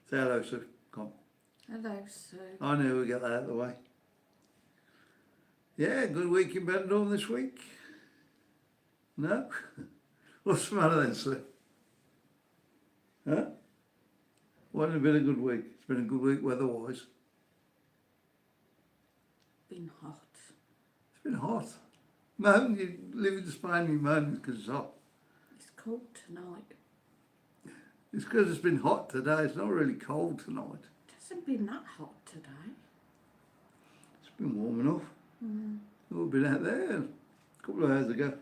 Say hello, Sue. Come. Hello, Sue. I knew we'd get that out of the way. Yeah, good week in Benidorm this week. No? What's the matter then, Sue? Huh? Well, it's been a good week. It's been a good week weather-wise. Been hot. It's been hot. Moan, you live in Spain, you moan because it's hot. It's cold tonight. It's because it's been hot today. It's not really cold tonight. It hasn't been that hot today. It's been warm enough. We've been out there a couple of hours ago.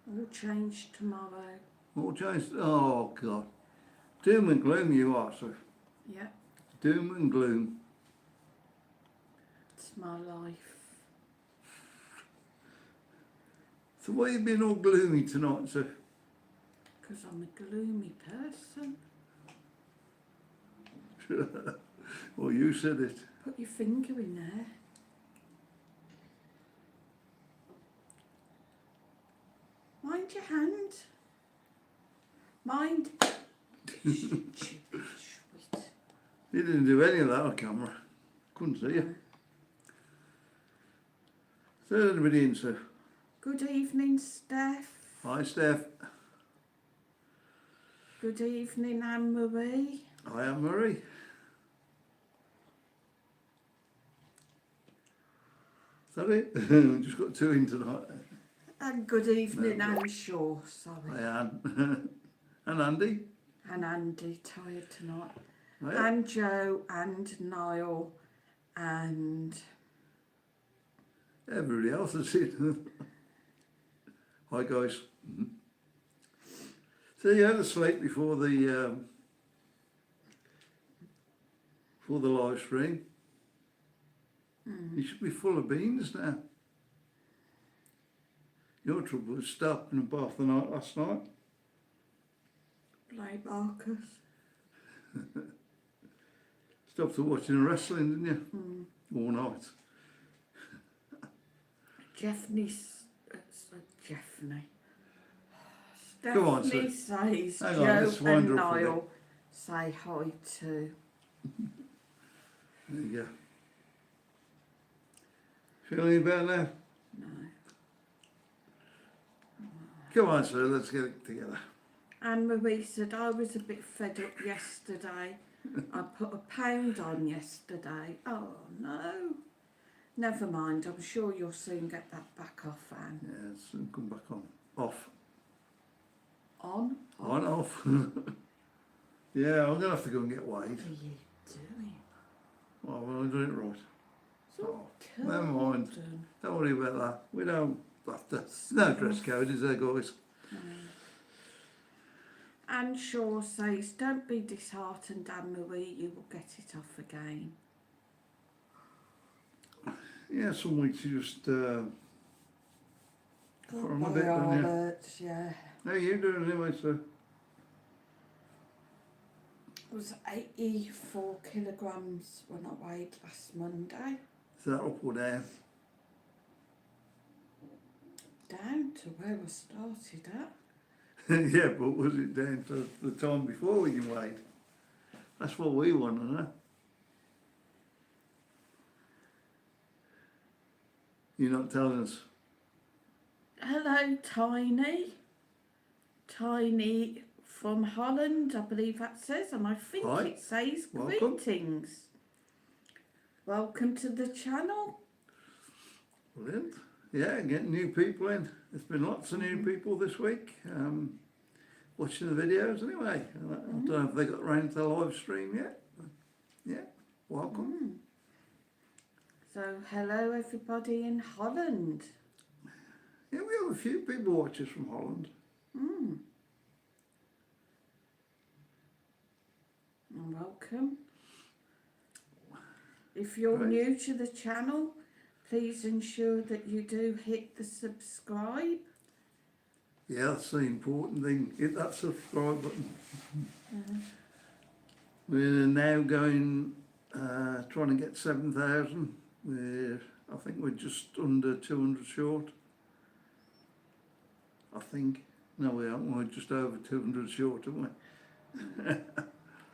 All changed tomorrow. All changed. Oh, God. Doom and gloom you are, Sue. Yeah, Doom and gloom. it's my life. So why you been all gloomy tonight, Sue? Because I'm a gloomy person. Well, you said it. Put your finger in there. Mind your hand. Mind. Sweet. You didn't do any of that on camera. Couldn't see you. So anybody in, Sue? Good evening, Steph. Hi, Steph. Good evening, Anne-Marie. Hi, Anne-Marie. Is that it? We've just got two in tonight. And good evening, No. Anne Shaw, sorry. Hi, Anne. And Andy. And Andy, tired tonight. Hi. And Joe, and Niall, and Everybody else is in. Hi, guys. So you had a sleep before the live stream. You should be full of beans now. Your trouble was stopping a bath the night last night. Play Marcus. Stopped watching wrestling, didn't you? All night. Jeffney. Go on, Stephanie Sue. says Hang on, let's Joe wind and her up a bit. Niall say hi too. There you go. Feeling better now? No. Come on, sir, let's get it together. Anne-Marie said, I was a bit fed up yesterday. I put £1 on yesterday. Oh no. Never mind, I'm sure you'll soon get that back off, Anne. Yeah, soon come back on. Off. On? On, off. Yeah, I'm going to have to go and get weighed. What are you doing? Well, I'm doing it right. It's all Never mind. done. Don't worry about that. We don't have to. No dress code, is there, guys? Anne Shaw says, don't be disheartened, Anne-Marie, you will get it off again. Yeah, some weeks you just from a By bit, don't you? Albert, yeah. How are you doing anyway, sir? It was 84 kilograms when I weighed last Monday. Is that up or down? Down to where I started at. Yeah, but was it down to the time before you weighed? That's what we want to know. You're not telling us. Hello, Tiny. Tiny from Holland, I believe that says, and I think Hi. it says Welcome. greetings. Welcome to the channel. Brilliant. Yeah, getting new people in. There's been lots of new people this week watching the videos anyway. I don't know if they got around to the live stream yet. But yeah, welcome. So, hello everybody in Holland. Yeah, we have a few people watch us from Holland. And welcome. If you're Right. new to the channel, please ensure that you do hit the subscribe. Yeah, that's the important thing. Hit that subscribe button. We're now going, trying to get 7,000. I think we're just under 200 short. I think. No, we aren't. We're just over 200 short, aren't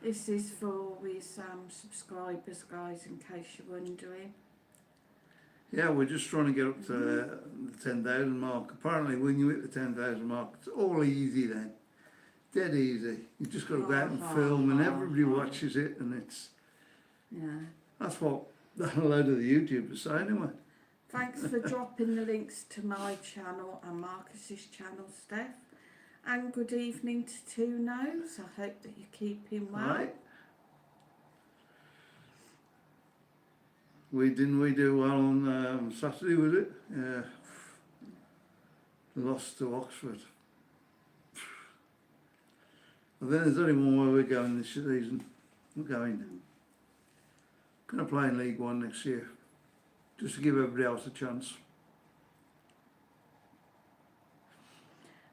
we? This is for all his subscribers, guys, in case you're wondering. Yeah, we're just trying to get up to the 10,000 mark. Apparently when you hit the 10,000 mark, it's all easy then. Dead easy. You've just got to go out and film and everybody watches it, and it's... Yeah. That's what a load of the YouTubers say anyway. Thanks for dropping the links to my channel and Marcus's channel, Steph. And good evening to Two Nose. I hope that you're keeping well. Right. We do well on Saturday, was it? Yeah. Lost to Oxford. I think there's only one way we're going this season. We're going. Going to play in League One next year, just to give everybody else a chance.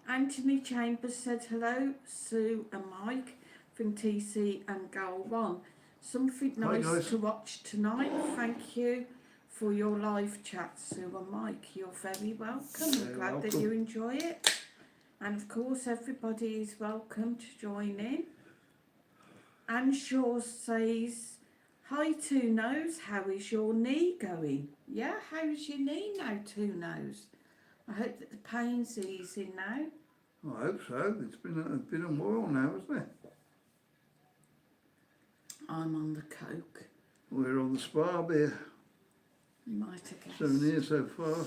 Anthony Chambers said hello, Sue and Mike from TC and Goal 1. Something Hi, nice guys. to watch tonight. Thank you for your live chat, Sue and Mike. You're very welcome. We're glad that you enjoy it. And of course, everybody is welcome to join in. Anne Shaw says, hi Two Nose, how is your knee going? Yeah, how's your knee now, Two Nose? I hope that the pain's easing now. I hope so. It's been a while now, hasn't it? I'm on the coke. We're on the spa beer. You might have guessed. 7 years so far.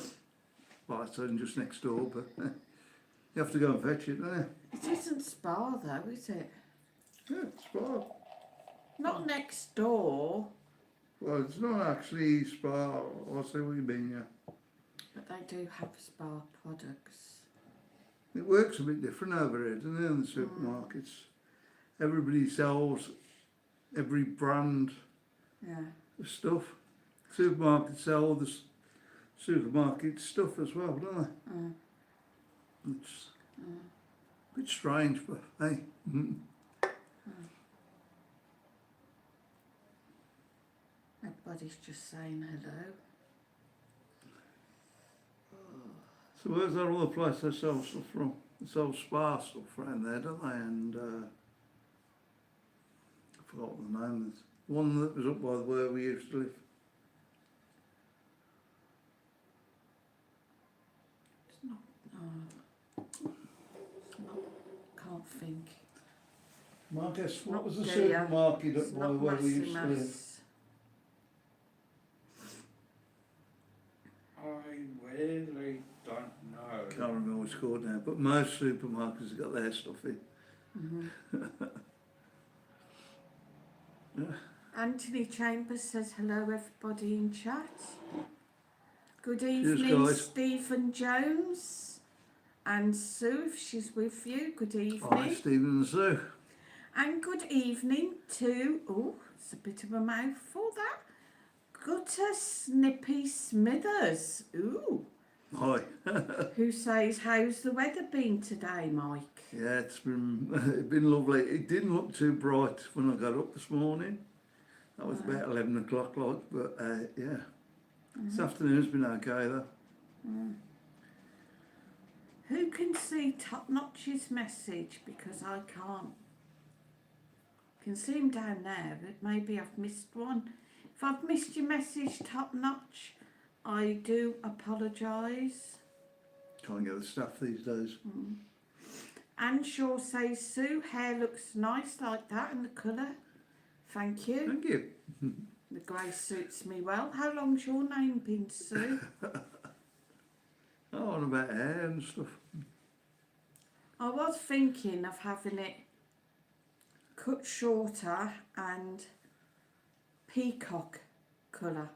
Well, it's only just next door, but you have to go and fetch it, don't you? It isn't Spa though, is it? Yeah, it's spa. Not next door, Well, it's not actually spa. I see what you mean, yeah. but they do have Spa products. It works a bit different over here, doesn't it, in the supermarkets? Everybody sells every brand Yeah. of stuff. Supermarkets sell the supermarket stuff as well, don't they? It's a bit strange, but hey. Everybody's just saying hello. So where's that other place they sell stuff from? They sell spa stuff around there, don't they? And I forgot the name. There's one that was up by where we used to live. It's not, it's not, can't think. Marcus, what Not was the Dia. supermarket It's up by not where we used to live? Massimas. I really don't know. Can't remember what it's called now, but most supermarkets have got their stuff in. Anthony Chambers says hello everybody in chat. Good Cheers, evening guys. Stephen Jones and Sue if she's with you. Good Hi, evening. Stephen and Sue. And good evening to, oh, it's a bit of a mouthful that, Gutter Snippy Smithers, ooh, Hi. who says, how's the weather been today, Mike? Yeah, it's been lovely. It didn't look too bright when I got up this morning. That was about 11 o'clock, like, but yeah. This afternoon's been okay though. Who can see Top Notch's message? Because I can't. Can see him down there, but maybe I've missed one. If I've missed your message, Top Notch, I do apologise. Can't get the stuff these days. Anne Shaw says, Sue, hair looks nice like that and the colour. Thank you. Thank you. The grey suits me well. How long's your name been, Sue? Oh, and about hair and stuff. I was thinking of having it cut shorter and peacock colour.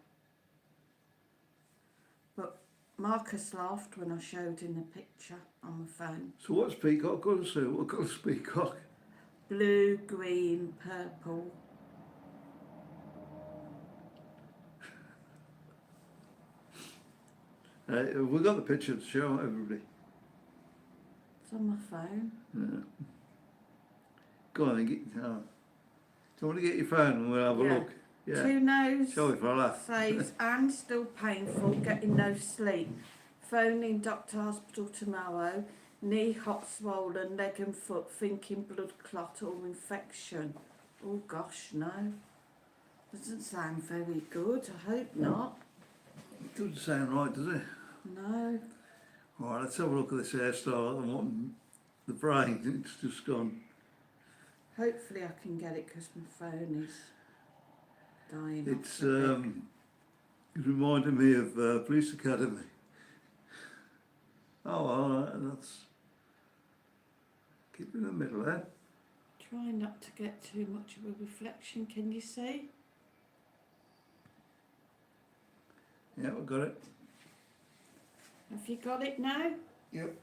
But Marcus laughed when I showed him the picture on the phone. So what's peacock colour, Sue? What colour's peacock? Blue, green, purple. We've got the picture to show everybody. It's on my phone. Yeah. Go on then, do you want to get your phone and we'll have a Yeah. look? Yeah. Two Nose Shall we, fella? says, and still painful, getting no sleep. Phoning doctor hospital tomorrow. Knee hot swollen, leg and foot, thinking blood clot or infection. Oh gosh, no. Doesn't sound very good. I hope not. It doesn't sound right, does it? No. Right, let's have a look at this hairstyle and what the brain, it's just gone. Hopefully I can get it because my phone is dying. It's off a bit. it reminded me of Police Academy. Oh, well, that's keep it in the middle there. Try not to get too much of a reflection, can you see? Yeah, we've got it. Have you got it now? Yep.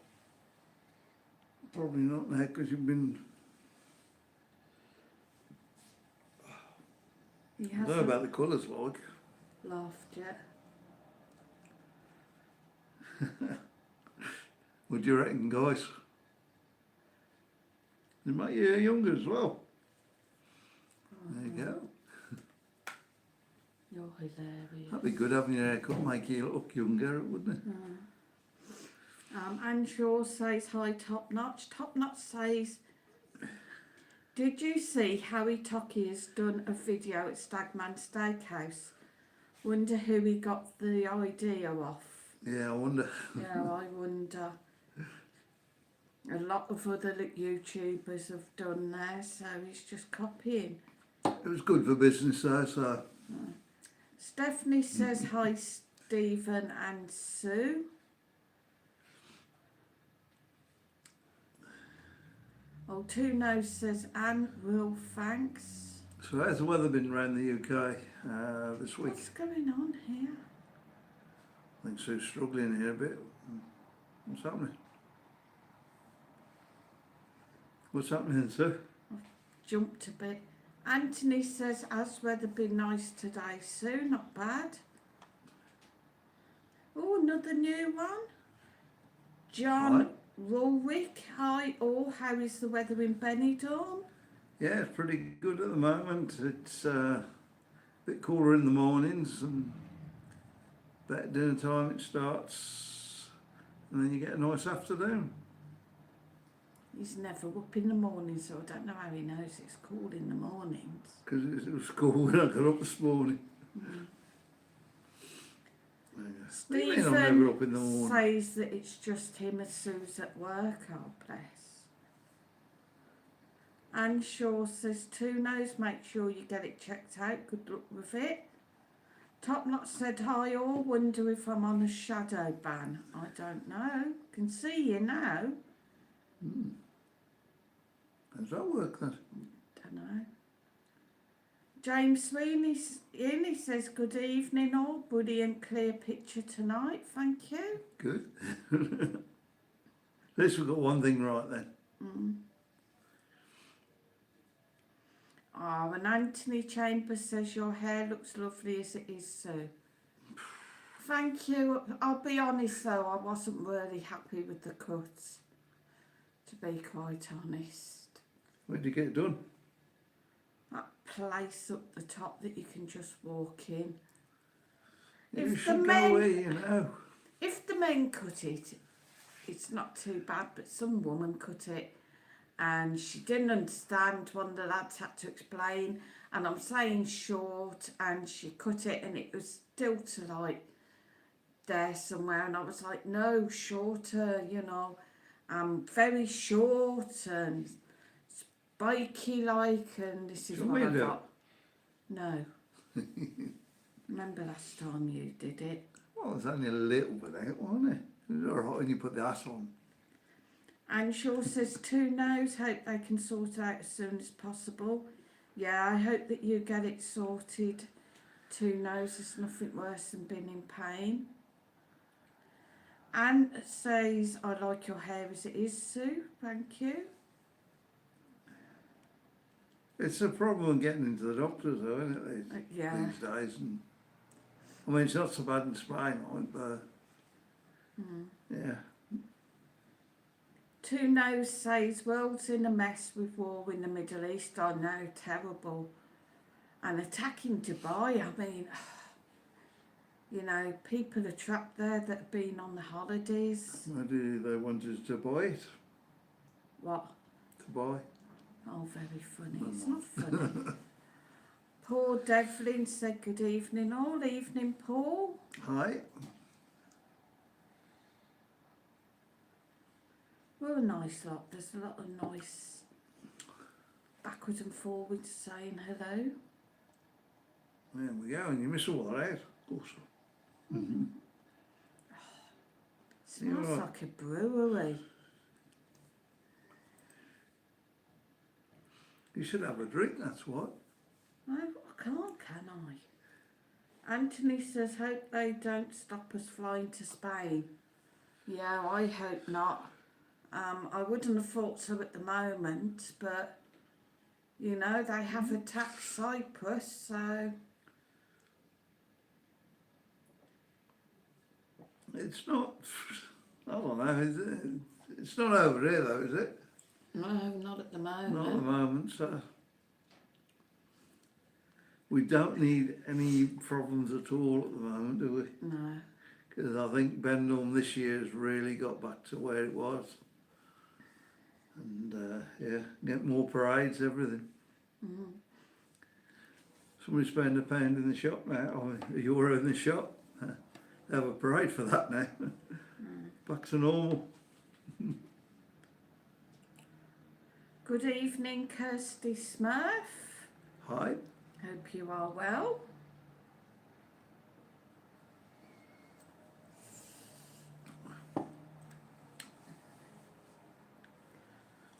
Probably not now because you've been. You I don't know haven't about the colours, like. laughed yet. What do you reckon, guys? They make you younger as well. There you go. You're hilarious. That'd be good having your haircut, make you look younger, wouldn't it? Anne Shaw says, hi, Top Notch. Top Notch says, did you see Harry Tocky has done a video at Stagman Steakhouse? Wonder who he got the idea off. Yeah, I wonder. Yeah, I wonder. A lot of other YouTubers have done there, so he's just copying. It was good for business though, so. Stephanie says, hi, Stephen and Sue. Oh, Two Nose says, Anne, Will, thanks. So how's the weather been around the UK this week? What's going on here? I think Sue's struggling here a bit. What's happening? What's happening, Sue? Jumped a bit. Anthony says, has weather been nice today, Sue? Not bad. Oh, another new one. John Hi. Rulwick, hi all. How is the weather in Benidorm? Yeah, it's pretty good at the moment. It's a bit cooler in the mornings and about dinner time it starts and then you get a nice afternoon. He's never up in the morning, so I don't know how he knows it's cool in the mornings. Because it was cool when I got up this morning. What do you mean I'm never up in the Stephen morning? says that it's just him as Sue's at work. Oh, bless. Anne Shaw says, Two Nose, make sure you get it checked out. Good luck with it. Top Knot said, hi all. Wonder if I'm on a shadow ban. I don't know. Can see you now. How does that work then? Don't know. James Sweeney says, good evening all. Brilliant clear picture tonight. Thank you. Good. At least we've got one thing right then. Oh, and Anthony Chambers says, your hair looks lovely as it is, Sue. Thank you. I'll be honest though, I wasn't really happy with the cuts, to be quite honest. Where did you get it done? That place up the top that you can just walk in. You If the should go men- where you know. If the men cut it, it's not too bad, but some woman cut it and she didn't understand. One of the lads had to explain, and I'm saying short, and she cut it and it was still to like there somewhere, and I was like, no, shorter, you know, very short and spiky like, and this is Shall what we I do it? got. No. Remember last time you did it? Well, it's only a little bit out, wasn't it? It was alright when you put the hat on. And Shaw says, Two Nose, hope they can sort out as soon as possible. Yeah, I hope that you get it sorted. Two Nose, there's nothing worse than being in pain. Anne says, I like your hair as it is, Sue. Thank you. It's a problem getting into the doctors though, isn't it, Yeah. these days? And, I mean, it's not so bad in Spain, like, but yeah. Two Nose says, world's in a mess with war in the Middle East. I know, terrible. And attacking Dubai, I mean, you know, people are trapped there that have been on the holidays. Maybe they wanted to buy it, What? to buy. Oh, very funny. It's not funny. Paul Devlin said good evening. All evening, Paul. Hi. We're a nice lot. There's a lot of nice backwards and forwards saying hello. There we go, and you miss all that out. Awesome. Smells You're right. like a brewery. You should have a drink, that's what. No, I can't, can I? Anthony says, hope they don't stop us flying to Spain. Yeah, I hope not. I wouldn't have thought so at the moment, but, you know, they have attacked Cyprus, so... It's not, I don't know, is it? It's not over here though, is it? No, not at the moment. Not at the moment, so. We don't need any problems at all at the moment, do we? No. Because I think Benidorm this year has really got back to where it was. And yeah, get more parades, everything. Mm. Somebody spend £1 in the shop now, or €1 in the shop. They have a parade for that now. Back to normal. Good evening, Kirsty Smurf. Hi. Hope you are well.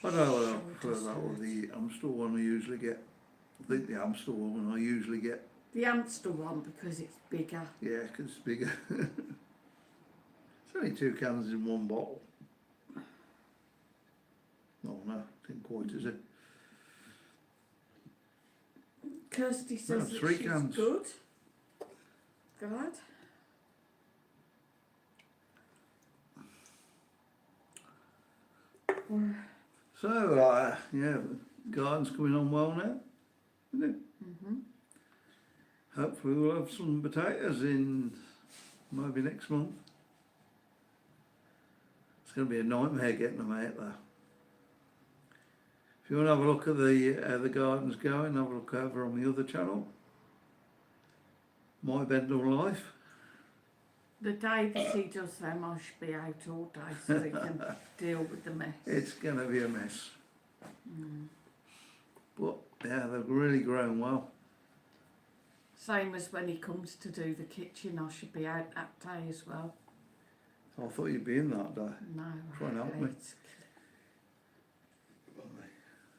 I don't know what I prefer that or the Amstel one I usually get. I think the Amstel one I usually get. The Amstel one because it's bigger. Yeah, because it's bigger. It's only 2 cans in one bottle. No, didn't quite, is it? Kirsty says No, that 3 she's cans. good. Glad. So, yeah, the garden's coming on well now, isn't it? Mm-hmm. Hopefully we'll have some potatoes in maybe next month. It's going to be a nightmare getting them out there. If you want to have a look at how the garden's going, have a look over on the other channel. My Benidorm Life. The day that he does them, I should be out all day so we can deal with the mess. It's going to be a mess. But yeah, they've really grown well. Same as when he comes to do the kitchen, I should be out that day as well. I thought you'd be in that day. No, Try and help me.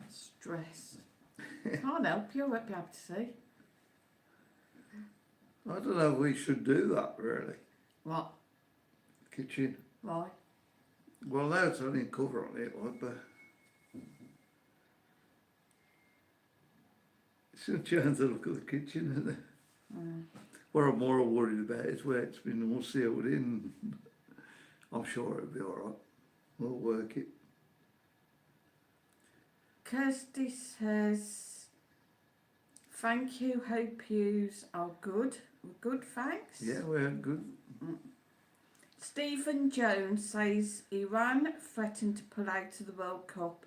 Stress. Can't help you, I won't be able to see. I don't know if we should do that really. What? Kitchen. Why? Well, now it's only a cover on it, like, but it's a chance to look at the kitchen, isn't it? What I'm more worried about is where it's been all sealed in. I'm sure it'll be alright. We'll work it. Kirsty says, thank you, hope yous are good. We're good, thanks. Yeah, we're good. Stephen Jones says Iran threatened to pull out of the World Cup.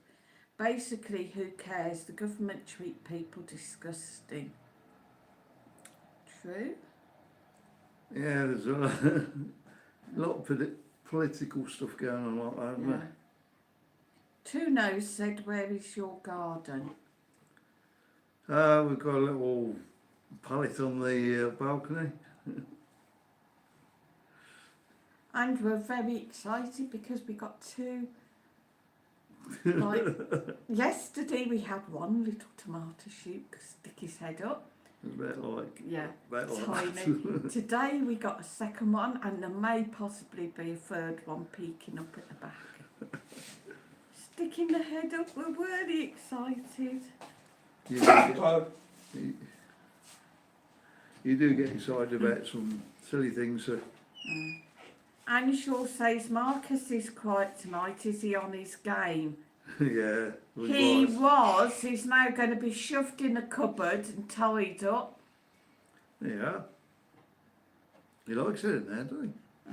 Basically, who cares? The government treat people disgusting. True. Yeah, there's a lot of political stuff going on like that, isn't Yeah. there? Two Nose said, where is your garden? We've got a little pallet on the balcony. And we're very excited because we got two. Like, yesterday we had one little tomato shoot stick his head up. It's a bit like, Yeah, bit like tiny. that. Today we got a second one and there may possibly be a third one peeking up at the back. Sticking the head up, we're really excited. You do get, you do get excited about some silly things. Anshaw says Marcus is quiet tonight, is he on his game? Yeah, He's now going to be shoved in a cupboard and tied up. Yeah. He likes it in there, doesn't he?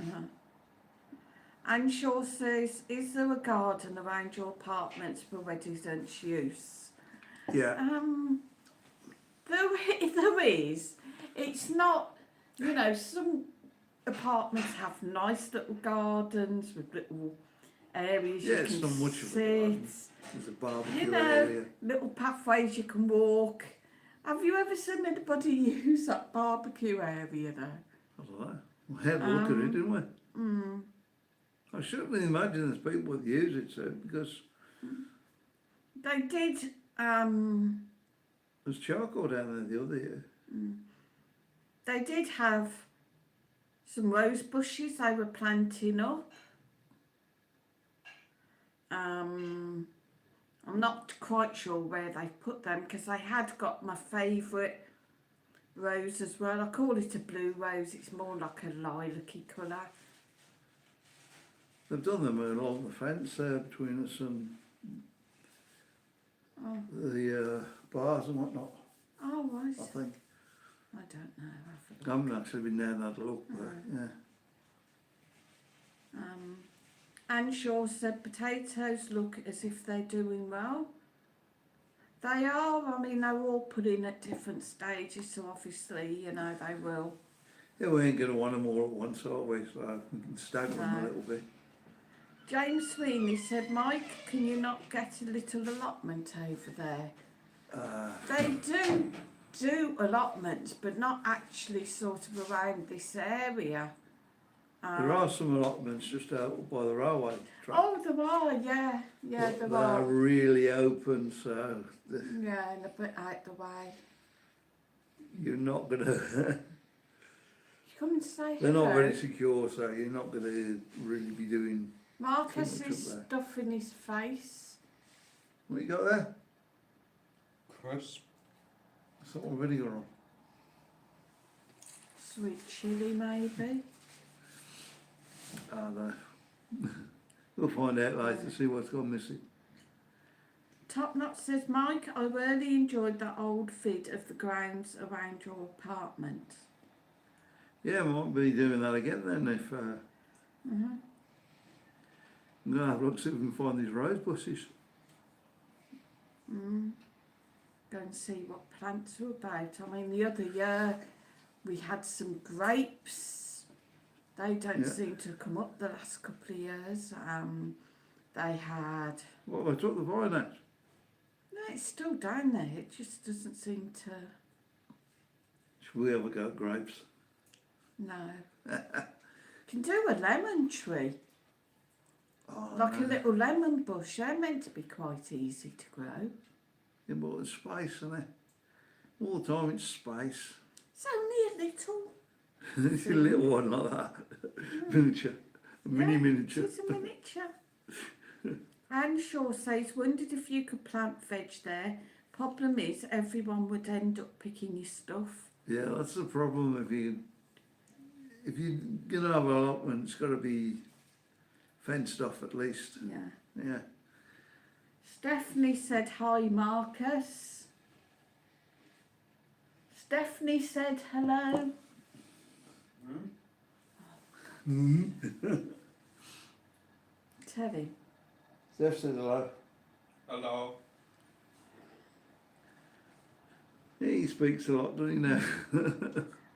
Anshaw says, is there a garden around your apartments for residents' use? Yeah. There is. It's not, you know, some apartments have nice little gardens with little areas Yeah, you it's can not much of a sit. garden. There's a barbecue You know, area. little pathways you can walk. Have you ever seen anybody use that barbecue area there? I don't know. We had a look at it, didn't we? Mm, I certainly imagine there's people that use it, so, because they did, there's charcoal down there the other year. they did have some rose bushes they were planting up. I'm not quite sure where they put them because I had got my favourite rose as well. I call it a blue rose, it's more like a lilac-y colour. They've done them along the fence there between us and the bars and whatnot, Oh, right. I think. I don't know. I haven't actually been down there to look, but yeah. Anne Shaw said potatoes look as if they're doing well. They are. I mean, they're all put in at different stages, so obviously, you know, they will. Yeah, we ain't going to want them all at once, are we? So we can stagger them a No. little bit. James Sweeney said, Mike, can you not get a little allotment over there? They do allotments, but not actually sort of around this area. There are some allotments just out by the railway track. Oh, there are, yeah, but there they are. are really open, so Yeah, and a bit out the way. you're not going to... Come and say They're hello. not very secure, so you're not going to really be doing... Marcus Too much is up there. stuffing his face. What you got there? Crisp. Salt and vinegar on. Sweet chilli, maybe. I don't know. We'll find out later, see what's gone missing. Top Knot says, Mike, I really enjoyed that old vid of the grounds around your apartment. Yeah, we might be doing that again then if... Mm-hmm. I'm going to have a look, see if we can find these rose bushes. Go and see what plants are about. I mean, the other year we had some grapes. They don't Yeah. seem to have come up the last couple of years. They had... Well, I took the vine out. No, it's still down there. It just doesn't seem to... Should we ever go grapes? No. Can do a lemon tree. Oh, Like no. a little lemon bush. They're meant to be quite easy to grow. Yeah, but it's space, isn't it? All the time it's space. It's only a little. It's a little one like that. Miniature. A mini miniature. It's a miniature. Anne Shaw says, wondered if you could plant veg there. Problem is, everyone would end up picking your stuff. Yeah, that's the problem. If you're going to have an allotment, it's got to be fenced off at least. Yeah. Yeah. Stephanie said, hi Marcus. Stephanie said hello. Tell him. Steph said hello. Hello. Yeah, he speaks a lot, doesn't he now?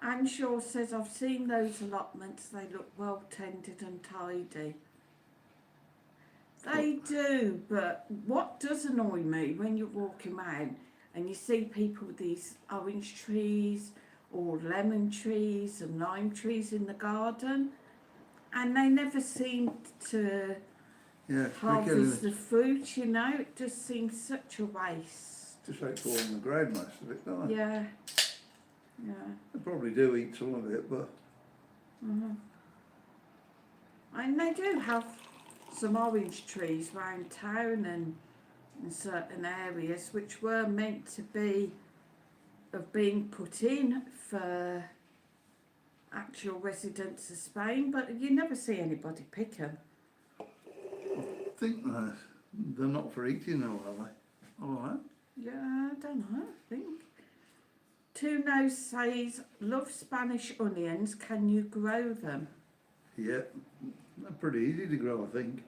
Anne Shaw says, I've seen those allotments. They look well tended and tidy. They do, but what does annoy me when you're walking around and you see people with these orange trees or lemon trees and lime trees in the garden, and they never seem to Yeah, it's harvest the... the fruit, you know. It just seems such a waste. Just like falling the ground most of it, don't they? Yeah, yeah. They probably do eat some of it, but... And they do have some orange trees round town and in certain areas which were meant to be of being put in for actual residents of Spain, but you never see anybody pick them. I think they're not for eating though, are they? Alright. Yeah, I don't know, I think. Two Nose says, love Spanish onions, can you grow them? Yeah, they're pretty easy to grow, I think.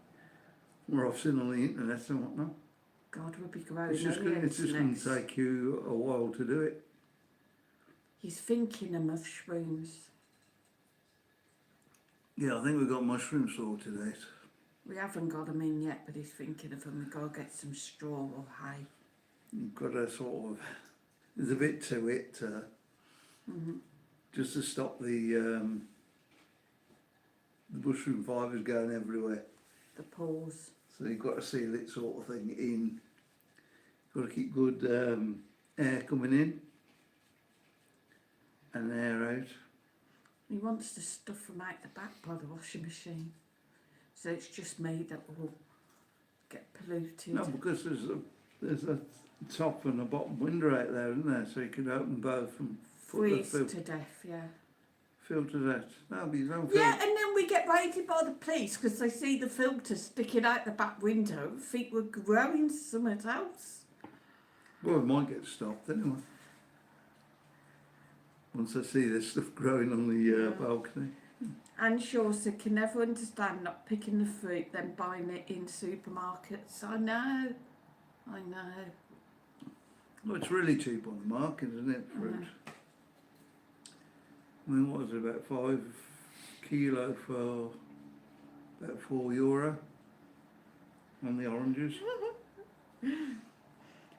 More I've seen on the internet and whatnot. God, we'll be growing It's just onions going next. to take you a while to do it. He's thinking of mushrooms. Yeah, I think we've got mushrooms sorted out. We haven't got them in yet, but he's thinking of them. We've got to get some straw or hay. You've got to sort of, there's a bit to it, just to stop the mushroom fibres going everywhere. The paws. So you've got to seal it sort of thing in. Got to keep good air coming in and air out. He wants to stuff them out the back by the washing machine. So it's just me that will get polluted. No, because there's a top and a bottom window out there, isn't there? So you can open both and put the Freeze to death, yeah. filters out. That'll be no Yeah, and then we get raided by the police because they see the filter sticking out the back window and think we're growing something else. Well, it might get stopped anyway. Once I see this stuff growing on the balcony. And Shaw said, can never understand not picking the fruit, then buying it in supermarkets. I know. Well, it's really cheap on the market, isn't it, fruit? I mean, what was it, about €5 kilo for about €4 on the oranges?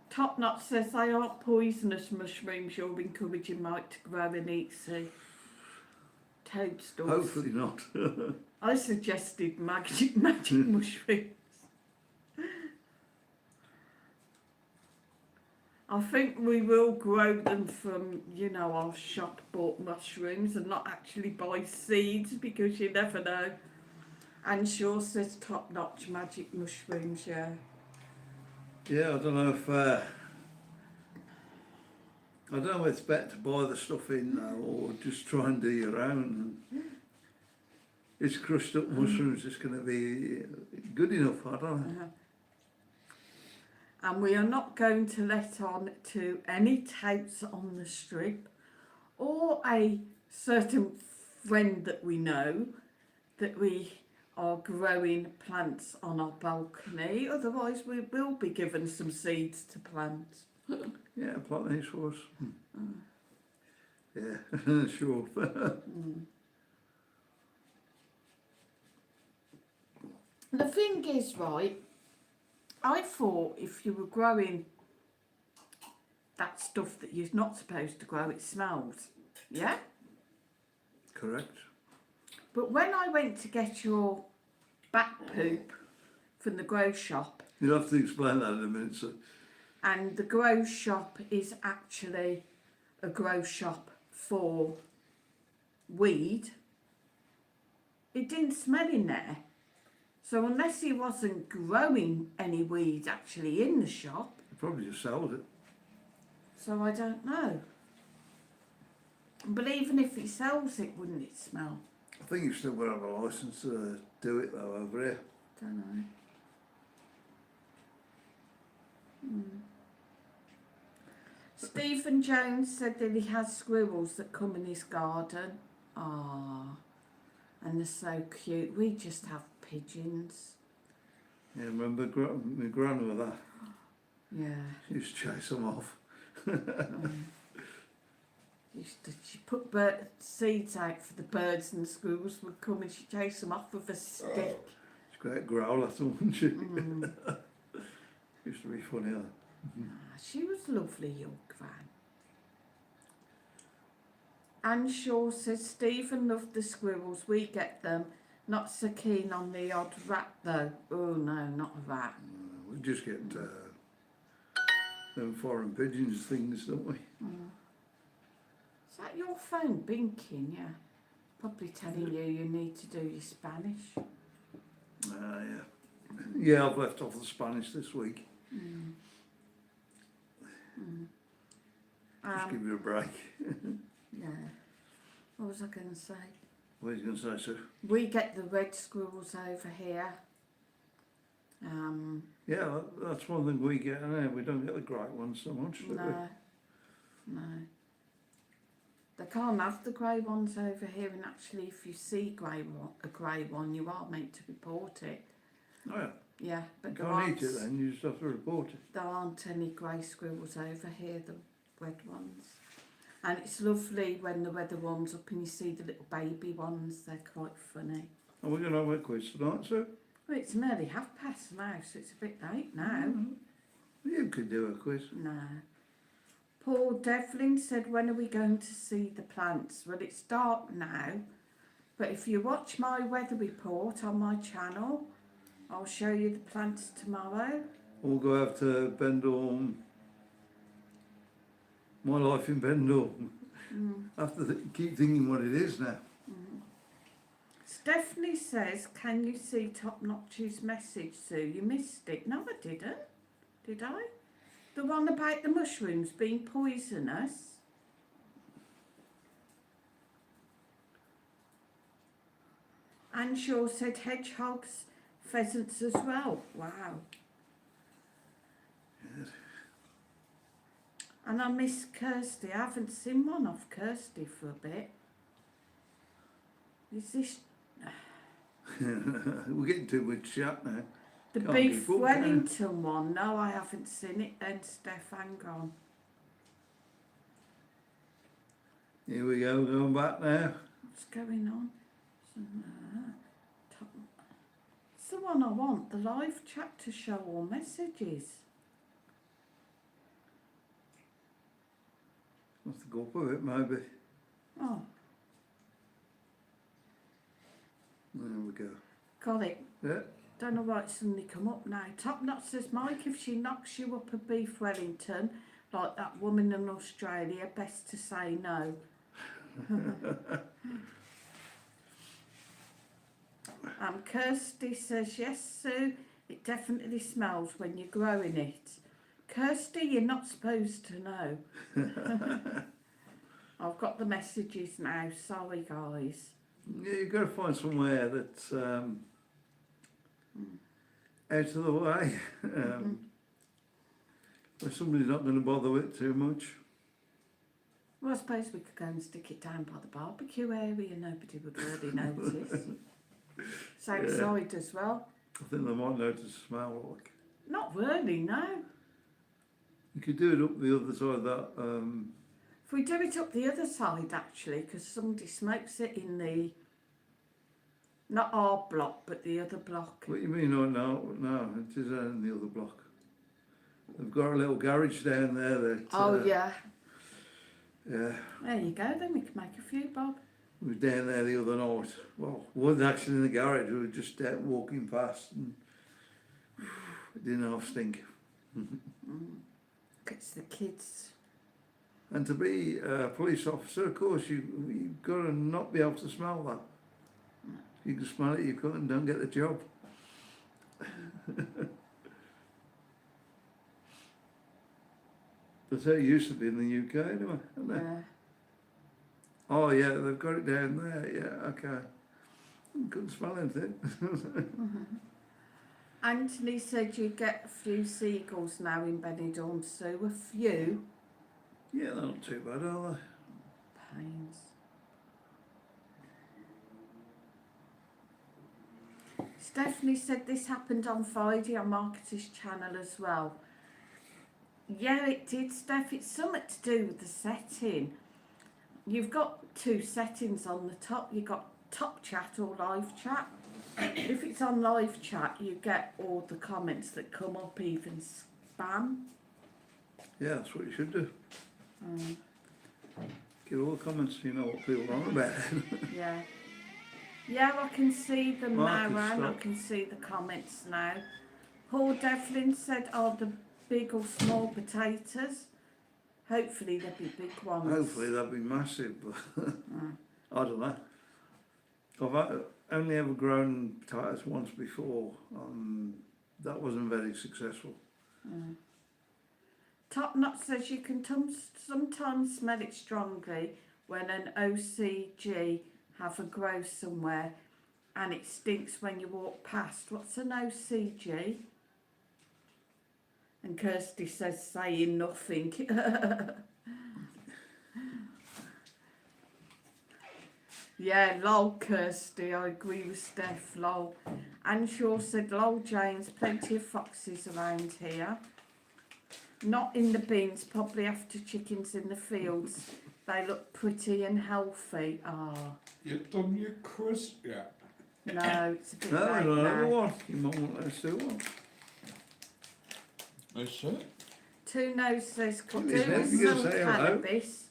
Top Knot says they aren't poisonous mushrooms you're encouraging Mike to grow and eat, see. Toadstools. Hopefully not. I suggested magic mushrooms. I think we will grow them from, our shop bought mushrooms and not actually buy seeds because you never know. And Shaw says top notch magic mushrooms, yeah. Yeah, I don't know if if it's better to buy the stuff in now or just try and do your own. It's crushed up mushrooms. It's going to be good enough. I don't know. And we are not going to let on to any touts on the strip or a certain friend that we know that we are growing plants on our balcony. Otherwise, we will be given some seeds to plant. Yeah, plant these for us. Yeah, sure. The thing is, right, I thought if you were growing that stuff that you're not supposed to grow, it smells. Yeah? Correct. But when I went to get your bat poop from the grow shop, You'll have to explain that in a minute. So. and the grow shop is actually a grow shop for weed, it didn't smell in there. So unless he wasn't growing any weed actually in the shop, You probably just sold it. so I don't know. But even if he sells it, wouldn't it smell? I think you've still got to have a licence to do it though over here. Don't know. Stephen Jones said that he has squirrels that come in his garden. Ah, and they're so cute. We just have pigeons. Yeah, remember my grandmother? Yeah. She used to chase them off. She put seeds out for the birds and the squirrels would come and she'd chase them off with a stick. She's great growl at them, wasn't she? Used to be funny, huh? She was lovely, your gran. Anne Shaw says Stephen loved the squirrels. We get them. Not so keen on the odd rat though. Oh no, not a rat. We just get them foreign pigeons things, don't we? Is that your phone binking? Yeah. Probably telling you need to do your Spanish. Yeah. Yeah, I've left off the Spanish this week. Just give you a break. Yeah. What was I going to say? What are you going to say, sir? We get the red squirrels over here. Yeah, that's one thing we get. We don't get the great ones so much, do we? No. They can't have the grey ones over here, and actually if you see a grey one, you are meant to report it. Oh yeah. Yeah, You but there can't aren't, eat it then, you just have to report it. there aren't any grey squirrels over here, the red ones. And it's lovely when the weather warms up and you see the little baby ones, they're quite funny. And we're going to have a quiz tonight, so Well, it's nearly past now, so it's a bit late now. you could do a quiz. No. Paul Devlin said, when are we going to see the plants? Well, it's dark now, but if you watch my weather report on my channel, I'll show you the plants tomorrow. We'll go out to Benidorm. My life in Benidorm. I have to keep thinking what it is now. Stephanie says, can you see Top Notch's message, Sue? You missed it. No, I didn't. Did I? The one about the mushrooms being poisonous. Anne Shaw said hedgehogs, pheasants as well. Wow. And I miss Kirsty. I haven't seen one of Kirsty for a bit. Is this We're getting too much chat now. the Can't beef keep up, can I? Wellington one? No, I haven't seen it then, Steph. Hang on. Here we go, going back now. What's going on? It's the one I want, the live chat to show all messages. Have to go up a bit, maybe. Oh, There we go. got it. Yeah. Don't know why it's suddenly come up now. Top Knot says, Mike, if she knocks you up a beef Wellington, like that woman in Australia, best to say no. Kirsty says, yes, Sue, it definitely smells when you're growing it. Kirsty, you're not supposed to know. I've got the messages now, sorry guys. Yeah, you've got to find somewhere that's out of the way, where somebody's not going to bother with too much. Well, I suppose we could go and stick it down by the barbecue area, nobody would really notice. Same Yeah. side as well. I think they might notice the smell like. Not really, no. You could do it up the other side of that. If we do it up the other side, actually, because somebody smokes it in the, not our block, but the other block. What you mean? Oh no, no, it is in the other block. They've got a little garage down there. That. Oh, yeah. Yeah. There you go, then we can make a few, Bob. We were down there the other night. Well, we wasn't actually in the garage. We were just walking past, and it didn't half stink. It's the kids. And to be a police officer, of course, you've got to not be able to smell that. If you can smell it, you couldn't, don't get the job. That's how it used to be in the UK anyway, isn't it? Yeah. Oh yeah, they've got it down there, yeah, okay. Couldn't smell anything. Anthony said you get a few seagulls now in Benidorm, so a few. Yeah, they're not too bad, are Pains. Stephanie said this happened on Friday on Marketer's channel as well. Yeah, it did, Steph. It's something to do with the setting. You've got two settings on the top. You've got top chat or live chat. If it's on live chat, you get all the comments that come up, even spam. they? Yeah, that's what you should do. Get all the comments so you know what people are on about. Yeah. Yeah, I can see them Mark, now, it's Anne. I stop. can see the comments now. Paul Devlin said, are the big or small potatoes? Hopefully they'll be big ones. Hopefully they'll be massive, but I don't know. I've only ever grown potatoes once before. That wasn't very successful. Top Knot says you can sometimes smell it strongly when an OCG have a grow somewhere and it stinks when you walk past. What's an OCG? And Kirsty says saying nothing. Yeah, lol, Kirsty, I agree with Steph, lol. Anne Shaw said, lol, James, plenty of foxes around here. Not in the bins, probably after chickens in the fields. They look pretty and healthy. Ah, You've done your quiz yet? no, it's a bit No, I late don't have now. one. You might want to do one. Is it? Two Nose says, could do Well, with isn't it? You some say hello. cannabis.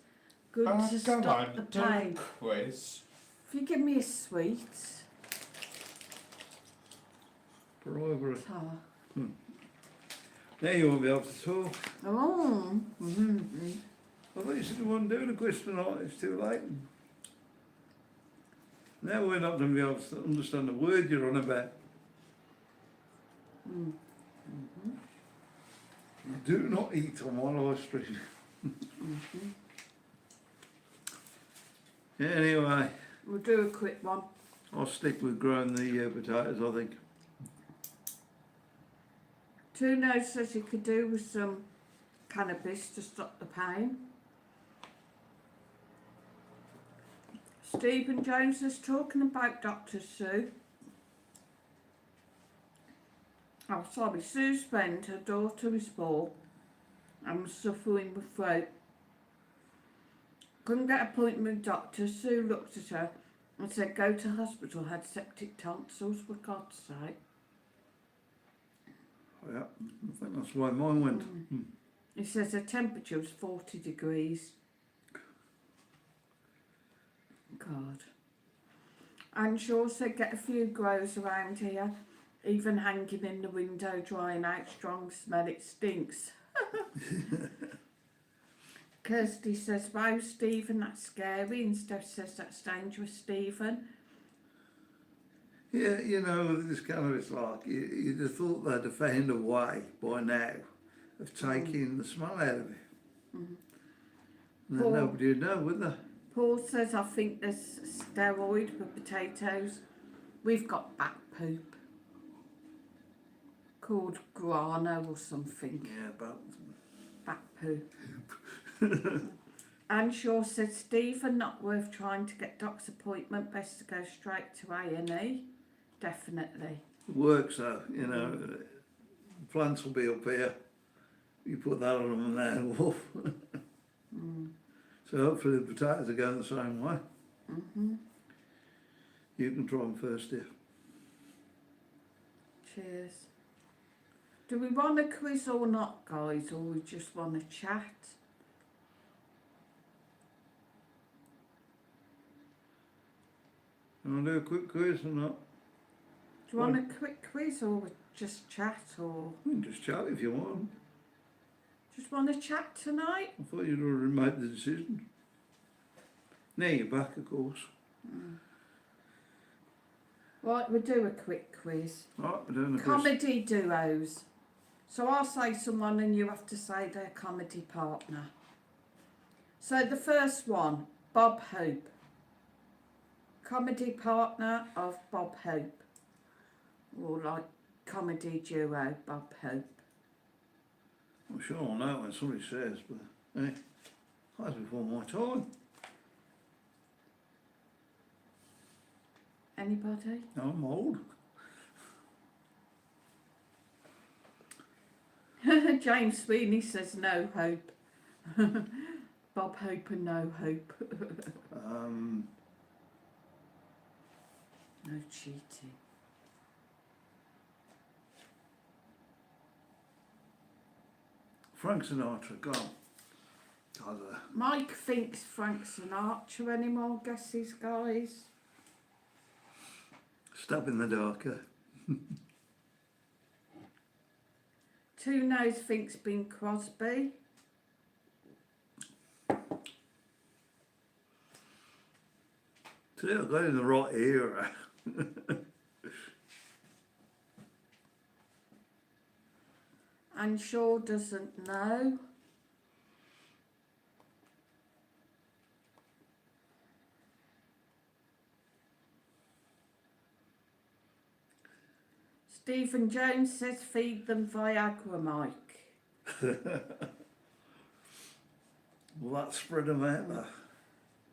Good to Come stop on, the do a pain. quiz. If you give me a sweet. Bribery. Ah. Now you won't be able to talk. Oh. Mm-hmm. I thought you said you wouldn't do the quiz tonight. It's too late. Now we're not going to be able to understand the word you're on about. Mm. Do not eat on while I stream. Yeah, anyway, We'll do a quick one. I'll stick with growing the potatoes, I think. Two Nose says you could do with some cannabis to stop the pain. Stephen Jones is talking about Dr. Sue. Oh, sorry, Sue's friend, her daughter is 4 and was suffering with throat. Couldn't get an appointment with doctor. Sue looked at her and said, go to hospital, had septic tonsils, for God's sake. Yeah, I think that's why mine went. He says her temperature was 40 degrees. God. And Shaw said, get a few grows around here, even hanging in the window, drying out, strong smell, it stinks. Kirsty says, wow, Stephen, that's scary. And Steph says, that's dangerous, Stephen. Yeah, you know, with this cannabis like, you'd have thought they'd have found a way by now of taking the smell out of it. And then Paul. nobody would know, would they? Paul says, I think there's steroid for potatoes. We've got back poop called guano or something. Yeah, but Back poop. Anne Shaw said, Stephen, not worth trying to get doc's appointment, best to go straight to A&E. Definitely. it works though, you know. Plants will be up here. You put that on them and they're wolf. So hopefully the potatoes are going the same way. You can try them first, dear. Cheers. Do we want a quiz or not, guys, or we just want to chat? You want to do a quick quiz or not? Do you want a quick quiz or just chat, or You can just chat if you want. just want to chat tonight? I thought you'd already made the decision. Now you're back, of course. Right, we'll do a quick quiz. Right, we're doing a quiz. Comedy duos. So I'll say someone and you have to say their comedy partner. So the first one, Bob Hope. Comedy partner of Bob Hope. Or like comedy duo, Bob Hope. I'm sure I'll know when somebody says, but that's before my time. Anybody? I'm old. James Sweeney says no hope. Bob Hope and no hope. No cheating. Frank Sinatra, go on. Mike thinks Frank Sinatra anymore, guesses, guys. Stab in the dark, Two Nose thinks Bing Crosby. See, I got in the right era. And Shaw doesn't know. Stephen Jones says feed them Viagra, Mike. Well, that spread them out there.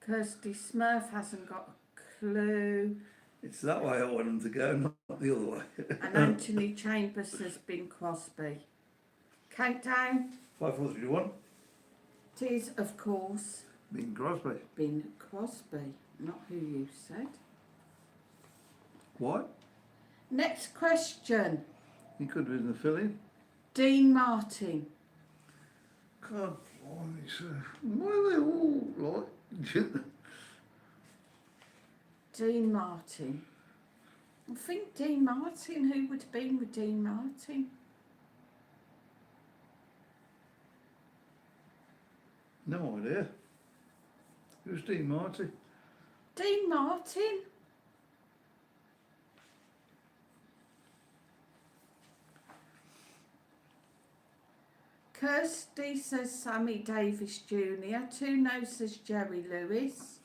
Kirsty Smurf hasn't got a flu. It's that way I want them to go, not the other way. And Anthony Chambers says Bing Crosby. Countdown. 5, 4, 3, 2, 1. It is, of course, Bing Crosby. Bing Crosby, not who you said. What? Next question. He could have been the fill-in. Dean Martin. God, blimey, sir. Why are they all like... Dean Martin. I think Dean Martin. Who would have been with Dean Martin? No idea. Who's Dean Martin? Dean Martin. Kirsty says Sammy Davis Jr. Two No says Jerry Lewis.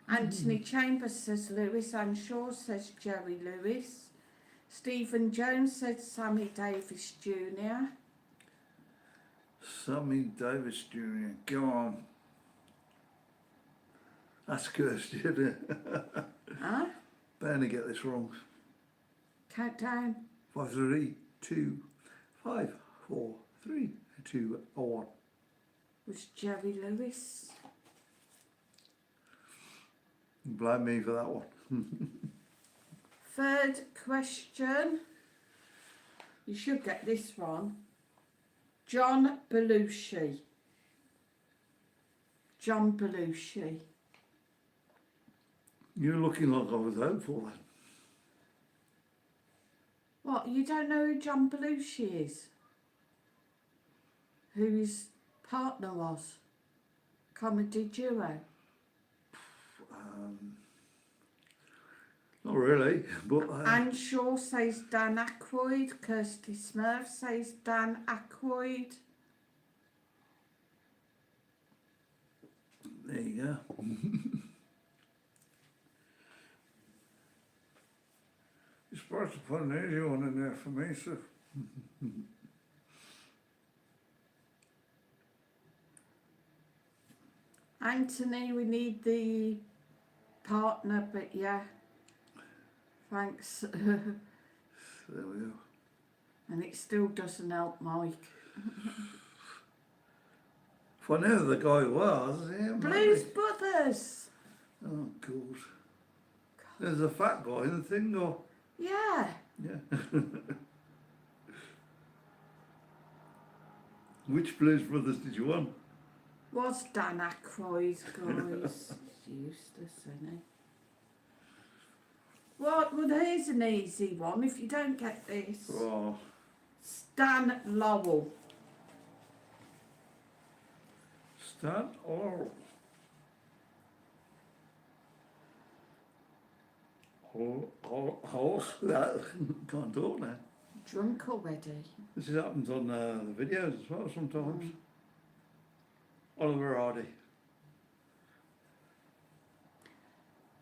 Anthony Chambers says Lewis. Anne Shaw says Jerry Lewis. Stephen Jones said Sammy Davis Jr. Sammy Davis Jr. Go on. That's Kirsty, isn't it? Huh? Bound to get this wrong. Countdown. 5, 3, 2, 5, 4, 3, 2, 1. Was Jerry Lewis. Blame me for that one. Third question. You should get this one. John Belushi. John Belushi. You're looking like I was hopeful then. What, you don't know who John Belushi is? Who his partner was? Comedy duo. Not really, but... Anne Shaw says Dan Aykroyd. Kirsty Smurf says Dan Aykroyd. there you go. You're supposed to put an easy one in there for me, sir. Anthony, we need the partner, but yeah. Thanks. There we go. And it still doesn't help Mike. If I knew who the guy was, yeah, Blues maybe. Brothers. Oh, God. There's a fat guy in the thing, or... Yeah. Yeah. Which Blues Brothers did you want? Was Dan Aykroyd, guys. Useless, isn't he? What? Well, here's an easy one if you don't get this. Oh, Stan Lowell. Stan or... Horse? Can't talk now. Drunk already. This happens on the videos as well sometimes. Oliver Hardy.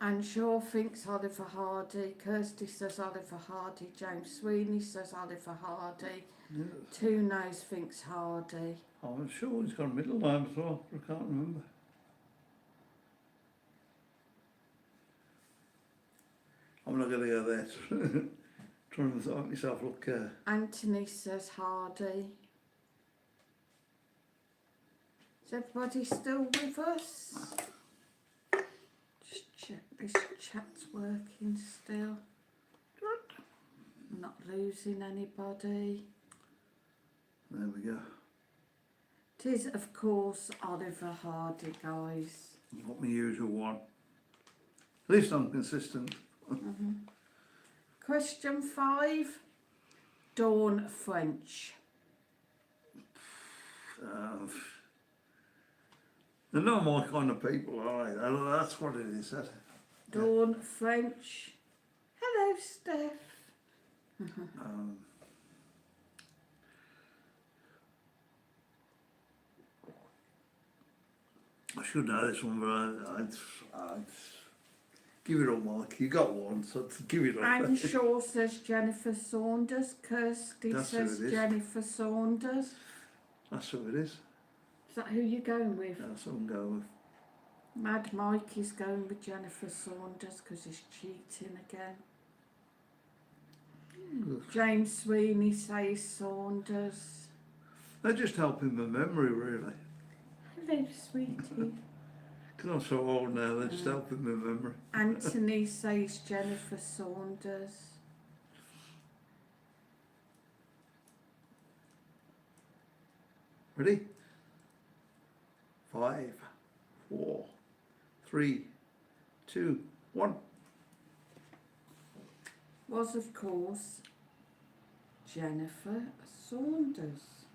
Anne Shaw thinks Oliver Hardy. Kirsty says Oliver Hardy. James Sweeney says Oliver Hardy. Yeah. Two Nose thinks Hardy. I'm sure he's got a middle name as well, but I can't remember. I'm not going to go there. Trying to make myself look... Anthony says Hardy. Is everybody still with us? Just check this chat's working still. I'm not losing anybody. There we go. It is, of course, Oliver Hardy, guys. Not my usual one. At least I'm consistent. Question 5. Dawn French. They're not my kind of people, are they? That's what it is. Dawn French. Hello, Steph. I should know this one, but I'd give it up, Mike. You got one, so give it up. Anne Shaw says Jennifer Saunders. Kirsty That's who says it is. Jennifer Saunders. That's who it is. Is that who you're going with? That's what I'm going with. Mad Mike is going with Jennifer Saunders because he's cheating again. James Sweeney says Saunders. They're just helping my memory, really. Hello, sweetie. Because I'm so old now, they're just helping my memory. Anthony says Jennifer Saunders. Ready? 5, 4, 3, 2, 1. Was, of course, Jennifer Saunders.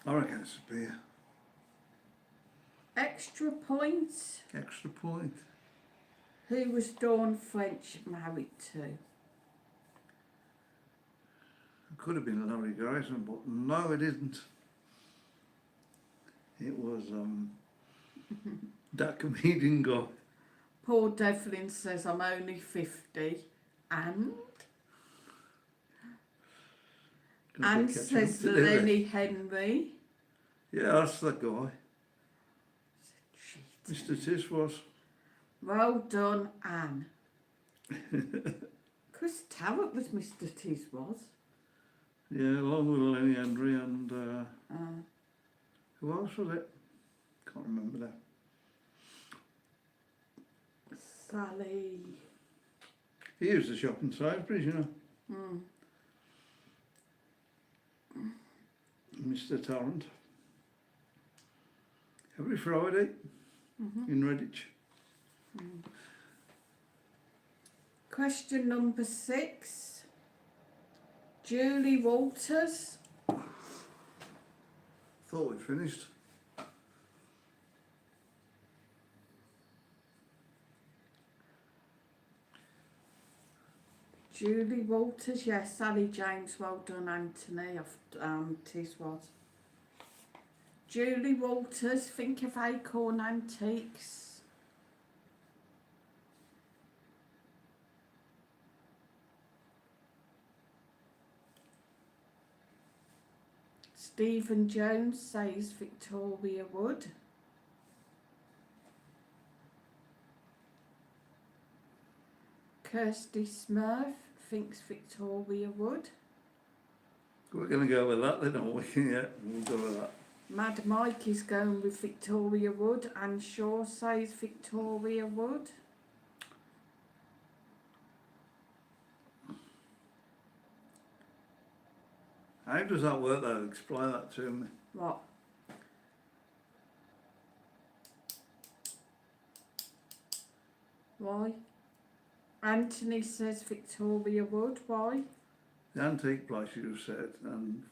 I reckon it's a beer. Extra points. Extra point. Who was Dawn French married to? It could have been Larry Garrison, but no, it isn't. It was that comedian guy. Paul Devlin says I'm only 50 and Gonna Anne catch says on to do it. Lenny Henry. Yeah, that's the guy. Mr. Tiss was. Well done, Anne. Chris Tarrant was Mr. Tiswas. Yeah, along with Lenny Henry and who else was it? Can't remember that. Sally. He used the shopping Sainsbury's, you know. Mr. Tarrant. Every Friday in Redditch. Question number 6. Julie Walters. Thought we'd finished. Julie Walters, yes. Sally James, well done, Anthony. Tiswas. Julie Walters, think of Acorn Antiques. Stephen Jones says Victoria Wood. Kirsty Smurf thinks Victoria Wood. We're going to go with that then, aren't we? Yeah, we'll go with that. Mad Mike is going with Victoria Wood, and Shaw says Victoria Wood. How does that work though? Explain that to me. What? Why? Anthony says Victoria Wood. Why? The antique place you said, and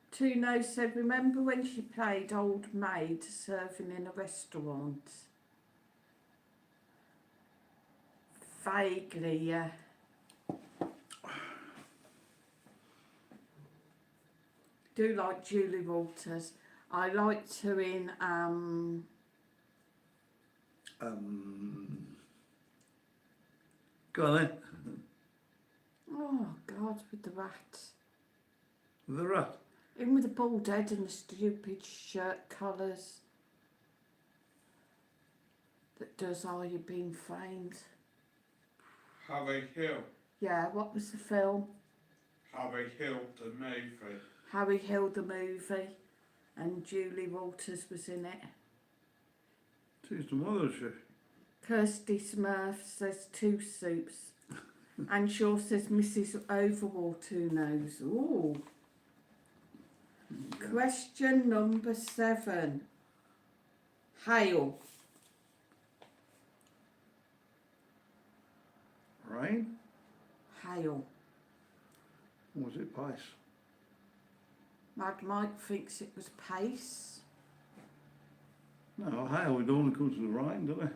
Tuno said, remember when she played old maid serving in a restaurant? Vaguely, yeah. Do like Julie Walters. I liked her in go on then. oh God, with the rat. The rat. In with the bald head and the stupid shirt colours. That does Are You Being Framed? Harry Hill. Yeah, what was the film? Harry Hill, the movie. Harry Hill the movie, and Julie Walters was in it. She's the mother, she. Kirsty Smurf says 2 soups. And Shaw says Mrs. Overall 2 nose. Ooh. Question number 7. Hail. Rain? Hail. Or was it Pace? Mad Mike thinks it was Pace. No, hail, it only comes with rain, doesn't it?